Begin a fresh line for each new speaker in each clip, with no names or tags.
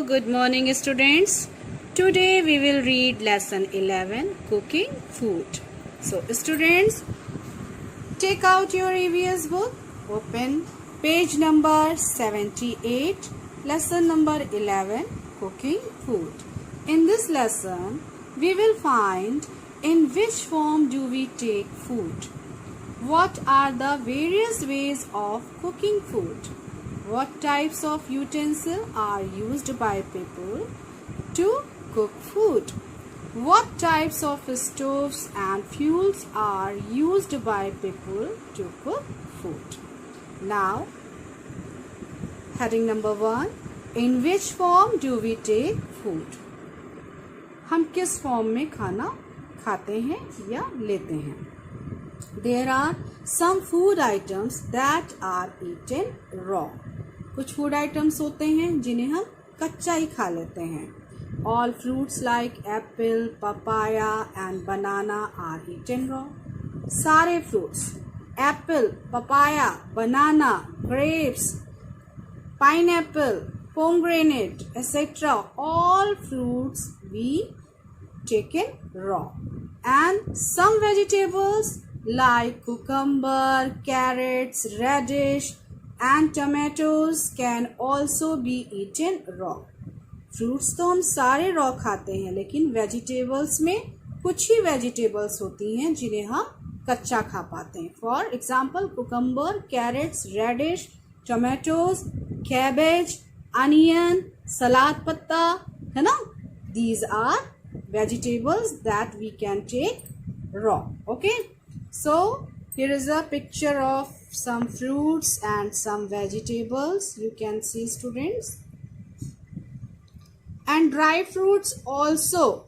good morning students. Today we will read lesson 11 cooking food. So students, take out your EVS book, open page number 78, lesson number 11 cooking food. In this lesson we will find in which form do we take food, what are the various ways of cooking food, what types of utensils are used by people to cook food, what types of stoves and fuels are used by people to cook food. Now, heading number 1, in which form do we take food? हम किस form में खाना खाते हैं या लेते हैं? There are some food items that are eaten raw. कुछ फूड आइटम्स होते हैं जिन्हें हम कच्चा ही खा लेते हैं. All fruits like apple, papaya and banana are eaten raw. सारे fruits Apple, papaya, banana, grapes, pineapple, pomegranate, etc. all fruits we taken raw. And some vegetables like cucumber, carrots, radish and tomatoes can also be eaten raw. Fruits तो हम सारे raw खाते हैं, लेकिन vegetables में कुछ ही vegetables होती हैं जिन्हें हम कच्चा खा पाते हैं. For example cucumber, carrots, radish, tomatoes, cabbage, onion, सलाद पत्ता, है ना. These are vegetables that we can take raw. Okay, so here is a picture of some fruits and some vegetables. You can see, students. And dry fruits also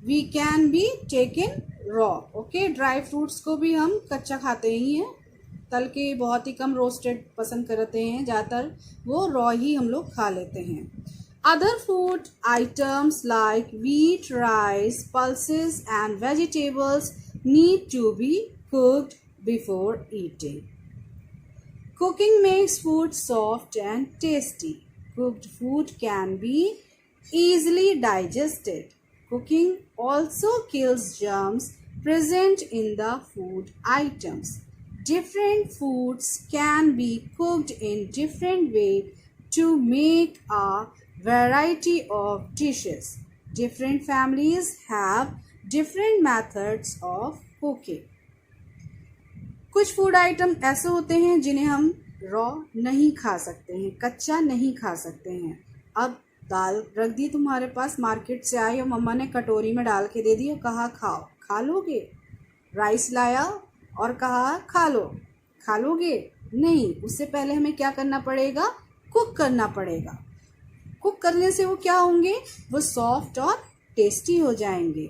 we can be taken raw. Okay, dry fruits को भी हम कच्चा खाते ही हैं, तल के बहुत ही कम roasted पसंद करते हैं, ज़्यादातर वो रॉ ही हम लोग खा लेते हैं. Other food items like wheat, rice, pulses and vegetables need to be cooked before eating. Cooking makes food soft and tasty. Cooked food can be easily digested. Cooking also kills germs present in the food items. Different foods can be cooked in different ways to make a variety of dishes. Different families have different methods of cooking. कुछ food item ऐसे होते हैं जिन्हें हम raw नहीं खा सकते हैं, कच्चा नहीं खा सकते हैं. अब दाल रख दी तुम्हारे पास, मार्केट से आई और मम्मा ने कटोरी में डाल के दे दी और कहा खाओ, खा लोगे? राइस लाया और कहा खा लो, खा लोगे? नहीं, उससे पहले हमें क्या करना पड़ेगा? कुक करना पड़ेगा. कुक करने से वो क्या होंगे? वो सॉफ्ट और टेस्टी हो जाएंगे.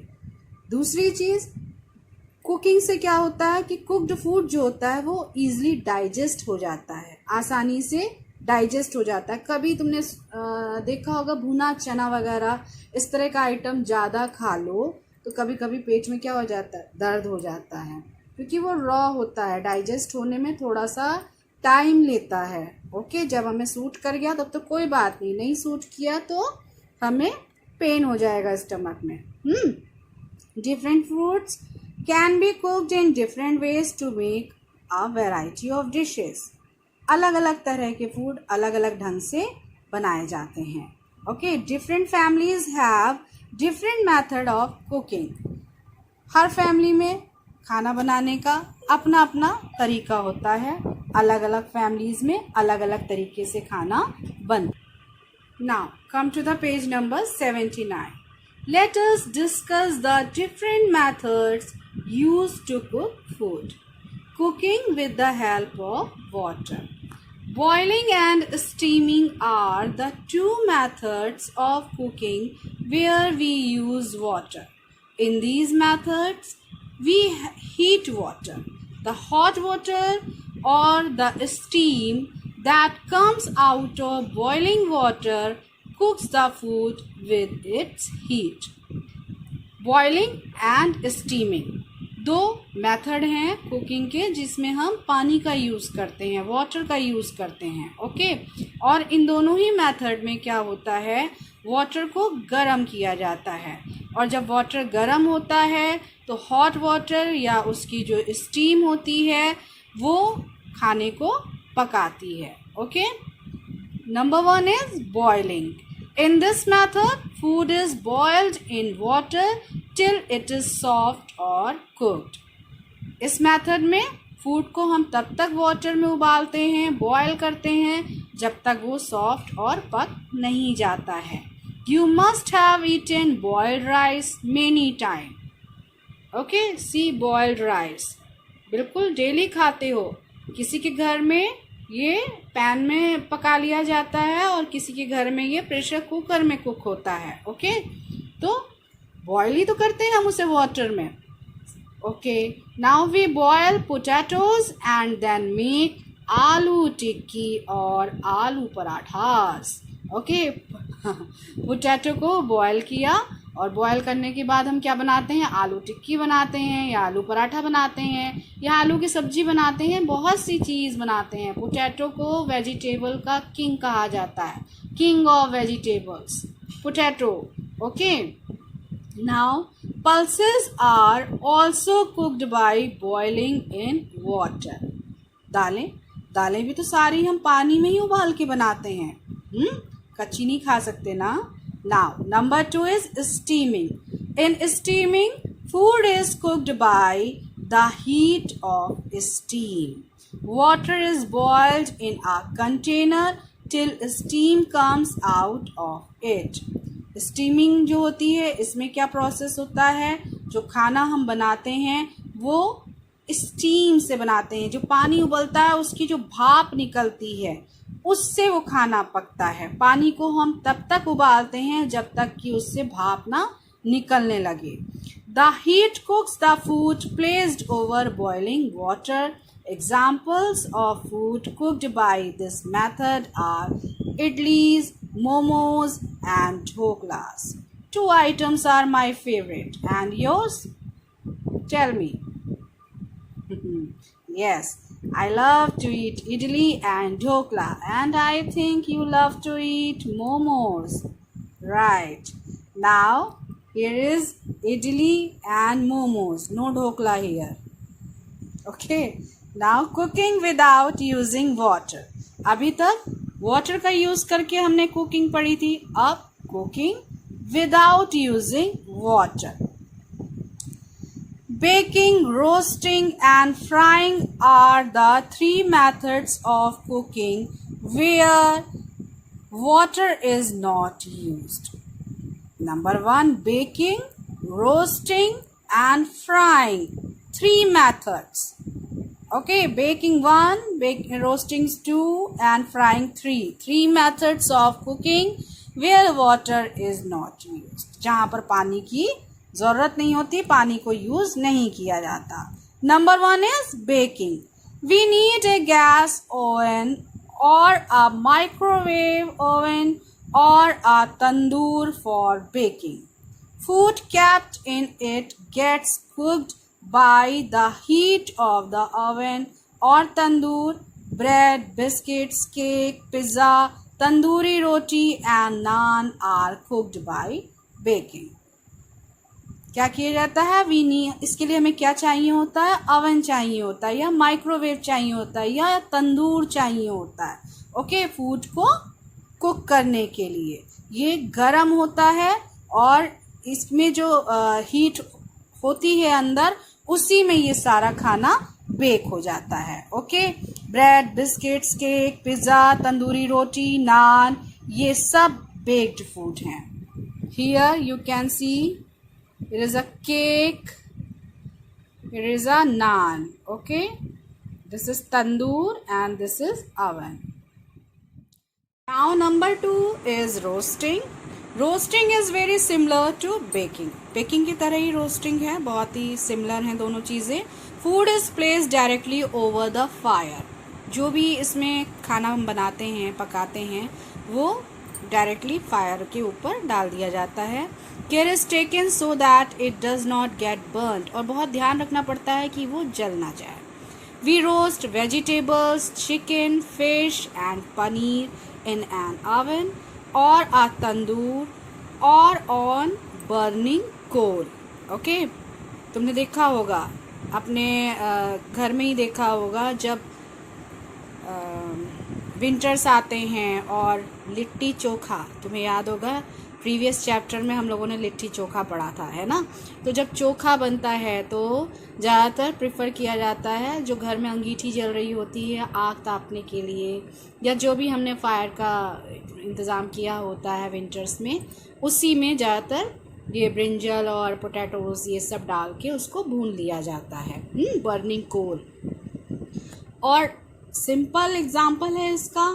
दूसरी चीज़, कुकिंग से क्या होता है कि कुक्ड फूड जो होता है वो इजीली डाइजेस्ट हो जाता है, आसानी से डाइजेस्ट हो जाता है. कभी तुमने देखा होगा भुना चना वगैरह इस तरह का आइटम ज़्यादा खा लो तो कभी कभी पेट में क्या हो जाता है? दर्द हो जाता है, क्योंकि वो रॉ होता है, डाइजेस्ट होने में थोड़ा सा टाइम लेता है. ओके, जब हमें सूट कर गया तब तो कोई बात नहीं, नहीं सूट किया तो हमें पेन हो जाएगा स्टमक में. Different fruits can be cooked in different ways to make a variety of dishes. अलग अलग तरह के फूड अलग अलग ढंग से बनाए जाते हैं. Okay, different families have different method of cooking. Her family में खाना बनाने का अपना अपना तरीका होता है. अलग अलग फैमिलीज में अलग अलग तरीके से खाना बनता. Now come to the page number 79. Let us discuss the different methods used to cook food. Cooking with the help of water. Boiling and steaming are the two methods of cooking where we use water. In these methods, we heat water. The hot water or the steam that comes out of boiling water cooks the food with its heat. Boiling and steaming दो method हैं cooking के जिसमें हम पानी का use करते हैं, water का यूज़ करते हैं. ओके, और इन दोनों ही मेथड में क्या होता है, वाटर को गर्म किया जाता है, और जब वाटर गर्म होता है तो हॉट वाटर या उसकी जो स्टीम होती है वो खाने को पकाती है। Okay, number 1 is boiling. In this method, food is boiled in water till it is soft or cooked. इस मेथड में फूड को हम तब तक वाटर में उबालते हैं, बॉयल करते हैं, जब तक वो सॉफ्ट और पक नहीं जाता है। You must have eaten boiled rice many times. Okay, see boiled rice बिल्कुल डेली खाते हो। किसी के घर में ये पैन में पका लिया जाता है और किसी के घर में ये प्रेशर कुकर में कुक होता है। ओके, तो बॉयल ही तो करते हैं हम उसे वाटर में। Okay, now we boil potatoes and then make aloo tikki और आलू पराठास। ओके, पोटैटो को बॉयल किया और बॉयल करने के बाद हम क्या बनाते हैं, आलू टिक्की बनाते हैं या आलू पराठा बनाते हैं या आलू की सब्जी बनाते हैं, बहुत सी चीज़ बनाते हैं। पोटैटो को वेजिटेबल का किंग कहा जाता है, king of vegetables, potato. Okay, now pulses are also cooked by boiling in water. दालें भी तो सारी हम पानी में ही उबाल के बनाते हैं, कच्ची नहीं खा सकते ना। Now, number 2 is steaming. In steaming, food is cooked by the heat of steam. Water is boiled in a container till steam comes out of it. Steaming जो होती है, इसमें क्या प्रोसेस होता है, जो खाना हम बनाते हैं वो स्टीम से बनाते हैं। जो पानी उबलता है उसकी जो भाप निकलती है उससे वो खाना पकता है। पानी को हम तब तक उबालते हैं जब तक कि उससे भाप ना निकलने लगे। The heat cooks the food placed over boiling water. Examples of food cooked by this method are idlis, momos and dhoklas. 2 items are my favorite. And yours? Tell me. Yes, I love to eat idli and dhokla, and I think you love to eat momos. Right. Now, here is idli and momos. No dhokla here. Okay. Now, cooking without using water. अभी तक water का use करके हमने cooking पढ़ी थी, अब cooking without using water. Baking, roasting and frying are the 3 methods of cooking where water is not used. Number 1, baking, roasting and frying. 3 methods. Okay, baking 1, roasting 2 and frying 3. 3 methods of cooking where water is not used. जहाँ पर पानी की ज़रूरत नहीं होती, पानी को use नहीं किया जाता। Number 1 is baking. We need a gas oven और अ माइक्रोवेव ओवन और a tandoor for baking. Food kept in it gets cooked by the heat of the oven or tandoor. Bread, biscuits, cake, pizza, tandoori roti and naan are cooked by baking. क्या किया जाता है, इसके लिए हमें क्या चाहिए होता है, अवन चाहिए होता है या माइक्रोवेव चाहिए होता है या तंदूर चाहिए होता है। ओके, फूड को कुक करने के लिए ये गरम होता है और इसमें जो हीट होती है अंदर, उसी में ये सारा खाना बेक हो जाता है। Okay, bread, biscuits, cake, pizza, tandoori roti, naan, ये सब बेक्ड फूड हैं। Here you can see it is a cake, it is a naan. Okay, this is tandoor and this is oven. Now number 2 is roasting. Roasting is very similar to baking. Baking की तरह ही roasting है, बहुत ही similar हैं दोनों चीज़ें। Food is placed directly over the fire. जो भी इसमें खाना हम बनाते हैं, पकाते हैं, वो डायरेक्टली फायर के ऊपर डाल दिया जाता है। Care is taken so that it does not gate burned, और बहुत ध्यान रखना पड़ता है कि वो जल ना जाए। We roast vegetables, chicken, fish and paneer in an oven or a tandoor or on burning coal. Okay, तुमने देखा होगा अपने घर में ही देखा होगा जब विंटर्स आते हैं और लिट्टी चोखा, तुम्हें याद होगा प्रीवियस चैप्टर में हम लोगों ने लिट्टी चोखा पढ़ा था, है ना। तो जब चोखा बनता है तो ज़्यादातर प्रेफर किया जाता है जो घर में अंगीठी जल रही होती है आग तापने के लिए, या जो भी हमने फायर का इंतज़ाम किया होता है विंटर्स में, उसी में ज़्यादातर ये ब्रिंजल और पोटैटोज़ ये सब डाल के उसको भून लिया जाता है, बर्निंग कोल। और सिंपल एग्जाम्पल है इसका,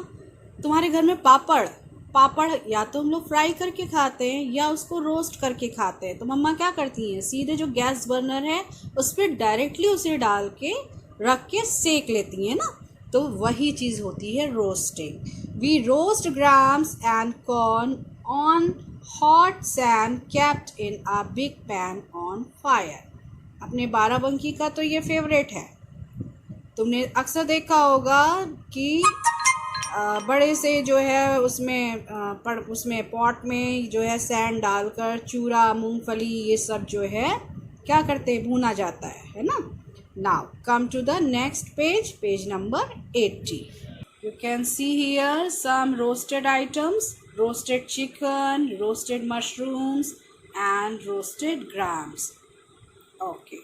तुम्हारे घर में पापड़ या तो हम लोग फ्राई करके खाते हैं या उसको रोस्ट करके खाते हैं। तो मम्मा क्या करती हैं, सीधे जो गैस बर्नर है उस पर डायरेक्टली उसे डाल के रख के सेक लेती हैं ना, तो वही चीज़ होती है roasting. We roast grams and corn on hot sand kept in a big pan on fire. अपने बाराबंकी का तो ये फेवरेट है। तुमने अक्सर देखा होगा कि बड़े से जो है उसमें पॉट में जो है सैंड डालकर चूरा मूंगफली ये सब जो है क्या करते हैं, भूना जाता है ना। Now come to the next page, page number 80. You can see here some roasted items, roasted chicken, roasted mushrooms and roasted grams. Okay,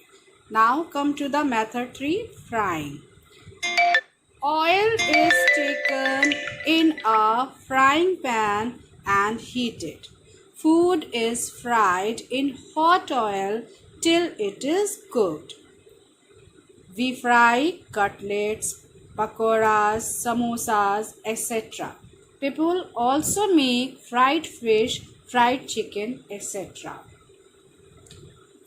now come to the method 3, frying. Oil is taken in a frying pan and heated. Food is fried in hot oil till it is cooked. We fry cutlets, pakoras, samosas, etc. People also make fried fish, fried chicken, etc.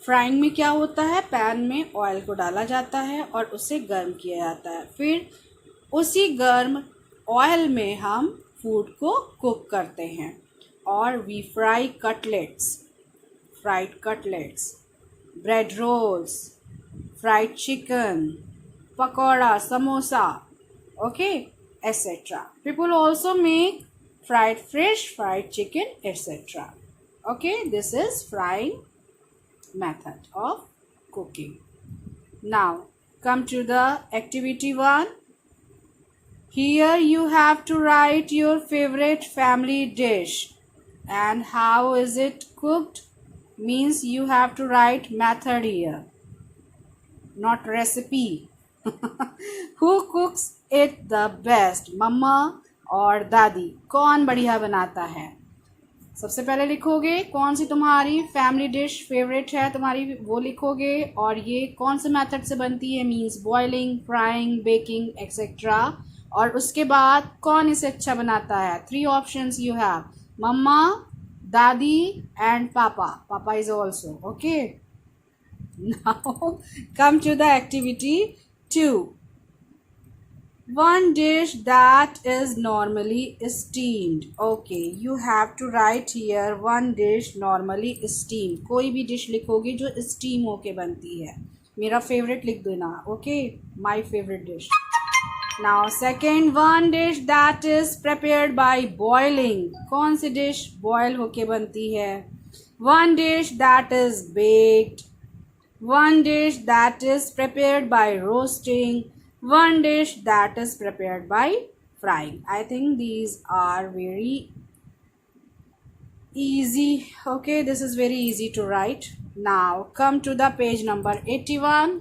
Frying में क्या होता है, pan में oil को डाला जाता है और उसे गर्म किया जाता है, फिर उसी गर्म ऑयल में हम फूड को कुक करते हैं। और we fry cutlets, fried cutlets, bread rolls, fried chicken, pakora, samosa, okay, etcetera. People also make fried fish, fried chicken, etcetera. Okay, this is frying method of cooking. Now come to the activity 1. Here you have to write your favorite family dish and how is it cooked, means you have to write method here, not recipe. Who cooks it the best, mama और दादी, कौन बढ़िया बनाता है। सबसे पहले लिखोगे कौन सी तुम्हारी फैमिली डिश फेवरेट है तुम्हारी, वो लिखोगे, और ये कौन से मेथड से बनती है, means boiling, frying, baking etcetera. और उसके बाद कौन इसे अच्छा बनाता है। 3 ऑप्शंस यू हैव, मम्मा, दादी एंड पापा। Papa is also okay. Now come to the activity 2. One dish that is normally steamed. Okay, you have to write here one dish normally steamed. कोई भी डिश लिखोगे जो स्टीम होके बनती है। मेरा फेवरेट लिख देना, okay, my favourite dish. Now second, one dish that is prepared by boiling. कौन सी डिश बॉयल होके बनती है। One dish that is baked. One dish that is prepared by roasting. One dish that is prepared by frying. I think these are very easy. Okay, this is very easy to write. Now come to the page number 81.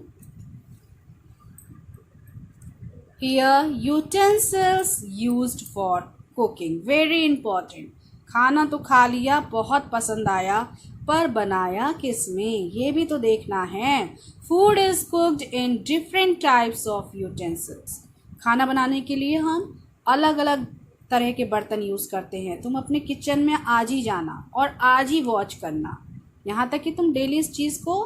Here utensils used for cooking. Very important. खाना तो खा लिया, बहुत पसंद आया, पर बनाया किसमें ये भी तो देखना है। Food is cooked in different types of utensils. खाना बनाने के लिए हम अलग अलग तरह के बर्तन यूज़ करते हैं। तुम अपने किचन में आज ही जाना और आज ही वॉच करना, यहाँ तक कि तुम डेली इस चीज़ को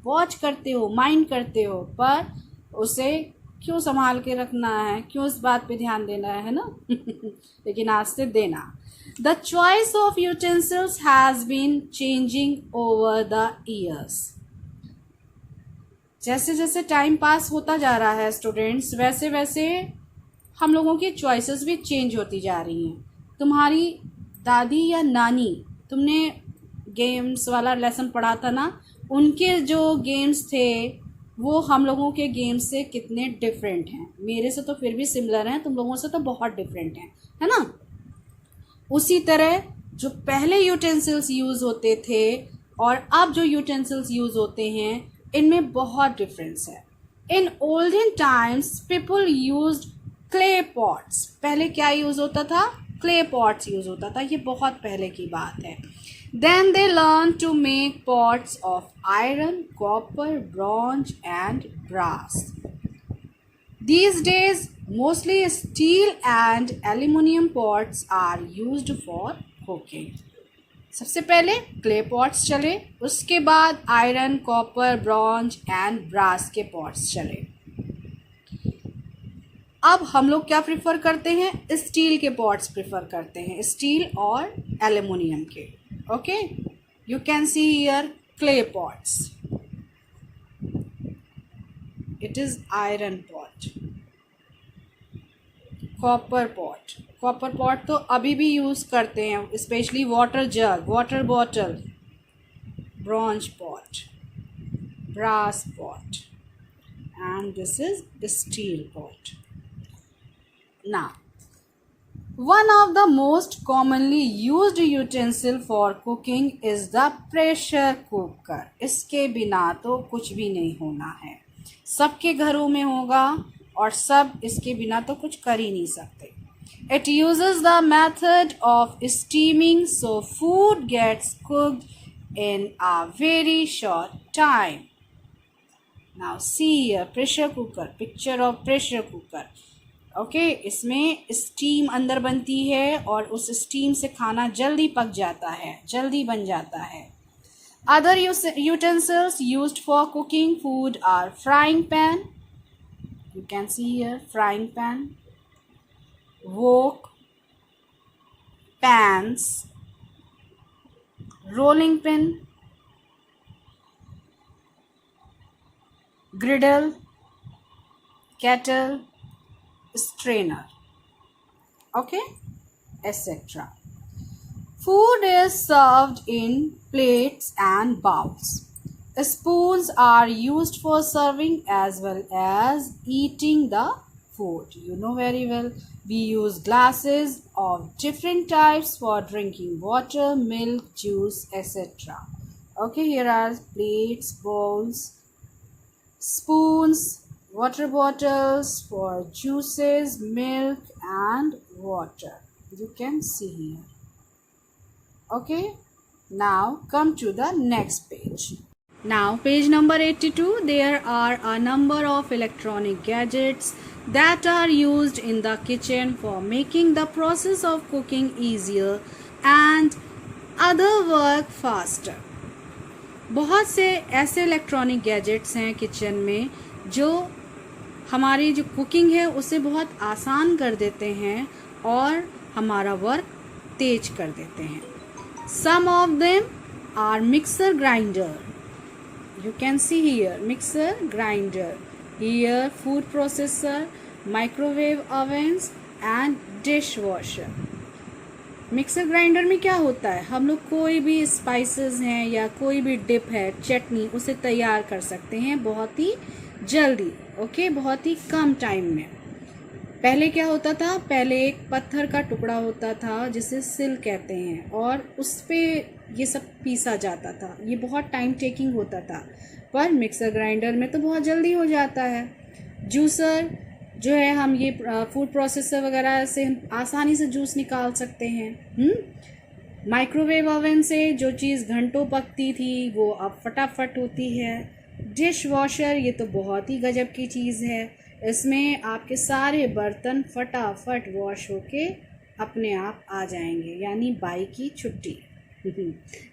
वॉच करते हो, माइंड करते हो, पर उसे क्यों संभाल के रखना है, क्यों इस बात पे ध्यान देना है ना। लेकिन आज से देना। The choice of utensils has been changing over the years. जैसे जैसे टाइम पास होता जा रहा है स्टूडेंट्स, वैसे वैसे हम लोगों की चॉइसेस भी चेंज होती जा रही हैं। तुम्हारी दादी या नानी, तुमने गेम्स वाला लेसन पढ़ा था ना, उनके जो गेम्स थे वो हम लोगों के गेम्स से कितने डिफरेंट हैं। मेरे से तो फिर भी सिमिलर हैं, तुम लोगों से तो बहुत डिफरेंट हैं, है ना। उसी तरह जो पहले यूटेंसिल्स यूज़ होते थे और अब जो यूटेंसिल्स यूज़ होते हैं, इनमें बहुत डिफरेंस है। In olden times people used clay pots. पहले क्या यूज़ होता था? क्ले पॉट्स यूज़ होता था, ये बहुत पहले की बात है। Then they learn to make pots of iron, copper, bronze and brass. These days, mostly steel and aluminum pots are used for cooking. सबसे पहले क्ले पॉट्स चले, उसके बाद iron, copper, bronze and brass के पॉट्स चले। अब हम लोग क्या प्रिफर करते हैं? स्टील के पॉट्स प्रिफर करते हैं, स्टील और एल्युमिनियम के। Okay, you can see here clay pots, it is iron pot. Copper pot तो अभी भी यूज़ करते हैं, specially water jug, water bottle. Bronze pot, brass pot and this is steel pot. Now one of the most commonly used utensil for cooking is the pressure cooker. इसके बिना तो कुछ भी नहीं होना है, सबके घरों में होगा और सब इसके बिना तो कुछ कर ही नहीं सकते। It uses the method of steaming, so food gets cooked in a very short time. Now see here pressure cooker, picture of pressure cooker. Okay, इसमें स्टीम अंदर बनती है और उस स्टीम से खाना जल्दी पक जाता है, जल्दी बन जाता है। Other utensils used for cooking food are frying pan, you can see here frying pan, wok, pans, rolling pin, griddle, kettle, strainer, okay, etc. Food is served in plates and bowls. Spoons are used for serving as well as eating the food. You know very well, we use glasses of different types for drinking water, milk, juice, etc. Okay, here are plates, bowls, spoons, water bottles for juices, milk and water. You can see here. Okay, now come to the next page. Now page number 82, there are a number of electronic gadgets that are used in the kitchen for making the process of cooking easier and other work faster. बहुत से ऐसे electronic gadgets हैं kitchen में जो हमारी जो cooking है उसे बहुत आसान कर देते हैं और हमारा वर्क तेज कर देते हैं। Some of them are mixer grinder, you can see here mixer grinder, here food processor, microwave ovens and dishwasher. Mixer grinder में क्या होता है, हम लोग कोई भी स्पाइसेस हैं या कोई भी डिप है, चटनी, उसे तैयार कर सकते हैं बहुत ही जल्दी। ओके, बहुत ही कम टाइम में। पहले क्या होता था, पहले एक पत्थर का टुकड़ा होता था जिसे सिल कहते हैं और उस पर ये सब पीसा जाता था, ये बहुत टाइम टेकिंग होता था। पर मिक्सर ग्राइंडर में तो बहुत जल्दी हो जाता है। जूसर जो है, हम ये फूड प्रोसेसर वगैरह से हम आसानी से जूस निकाल सकते हैं। माइक्रोवेव ओवन से जो चीज़ घंटों पकती थी वो अब फटाफट होती है। डिश वॉशर, ये तो बहुत ही गजब की चीज़ है, इसमें आपके सारे बर्तन फटाफट वॉश होके अपने आप आ जाएंगे, यानी बाई की छुट्टी।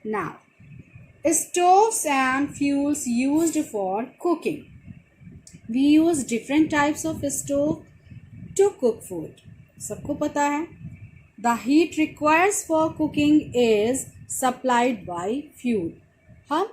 Now stoves and fuels used for cooking. We use different types of stove to cook food. सबको पता है the heat requires for cooking is supplied by fuel. हम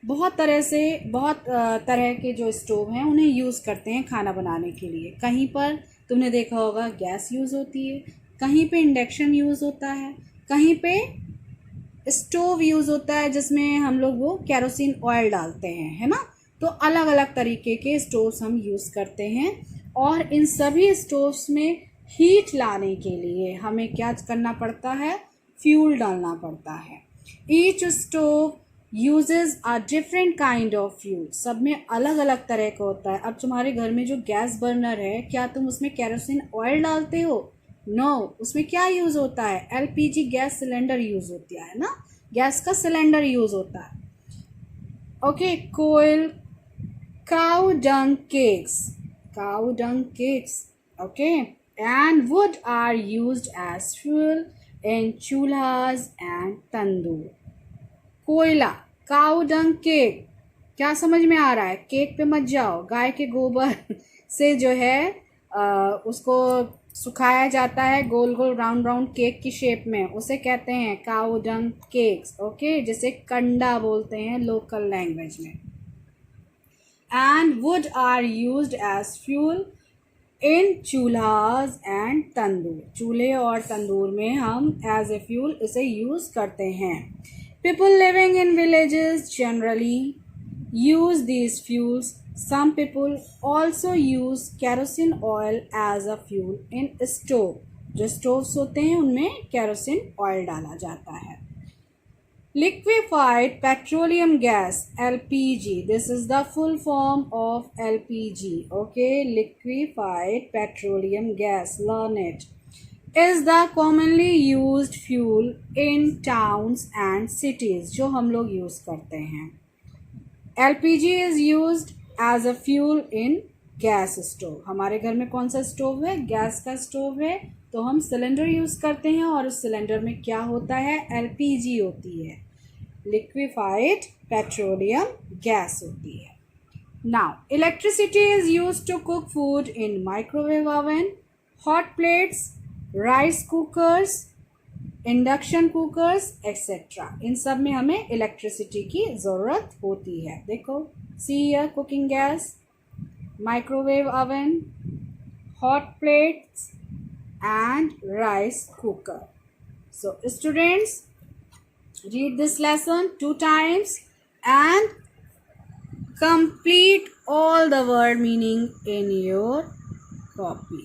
बहुत तरह के जो स्टोव हैं उन्हें यूज़ करते हैं खाना बनाने के लिए। कहीं पर तुमने देखा होगा गैस यूज़ होती है, कहीं पे इंडक्शन यूज़ होता है, कहीं पे स्टोव यूज़ होता है जिसमें हम लोग वो केरोसिन ऑयल डालते हैं, है ना। तो अलग अलग तरीके के स्टोव्स हम यूज़ करते हैं और इन सभी स्टोव्स में हीट लाने के लिए हमें क्या करना पड़ता है, फ्यूल डालना पड़ता है। Each stove uses a different kind of fuel, सब में अलग अलग तरह का होता है। अब तुम्हारे घर में जो गैस बर्नर है, क्या तुम उसमें केरोसिन ऑयल डालते हो? नो, उसमें क्या यूज़ होता है, एलपीजी गैस सिलेंडर यूज़ होती है ना, गैस का सिलेंडर यूज़ होता है। Okay, coil, cow dung cakes, okay, and wood are used as fuel in chulhas and tandoor. कोयला, काउ डंग केक, क्या समझ में आ रहा है? केक पे मत जाओ, गाय के गोबर से जो है उसको सुखाया जाता है गोल गोल राउंड राउंड केक की शेप में, उसे कहते हैं काउ डंग केक्स, ओके, जिसे कंडा बोलते हैं लोकल लैंग्वेज में। And wood are used as fuel in chulhas and tandoor. चूल्हे और तंदूर में हम as a fuel इसे use करते हैं। People living in villages generally use these fuels. Some people also use kerosene oil as a fuel in stove. जो stoves होते हैं उनमें kerosene oil डाला जाता है। Liquefied petroleum gas, LPG. This is the full form of LPG. Okay, liquefied petroleum gas, learn it. Is the commonly used fuel in towns and cities, जो हम लोग use करते हैं। LPG is used as a fuel in gas stove. हमारे घर में कौन सा स्टोव है? गैस का स्टोव है, तो हम सिलेंडर यूज़ करते हैं और उस सिलेंडर में क्या होता है? LPG होती है, लिक्विफाइड पेट्रोलियम गैस होती है। Now electricity is used to cook food in microwave oven, hot plates, rice cookers, induction cookers etcetera. इन सब में हमें इलेक्ट्रिसिटी की ज़रूरत होती है। देखो, see here, cooking gas, microwave oven, hot plates and rice cooker. So students, read this lesson 2 times and complete all the word meaning in your copy.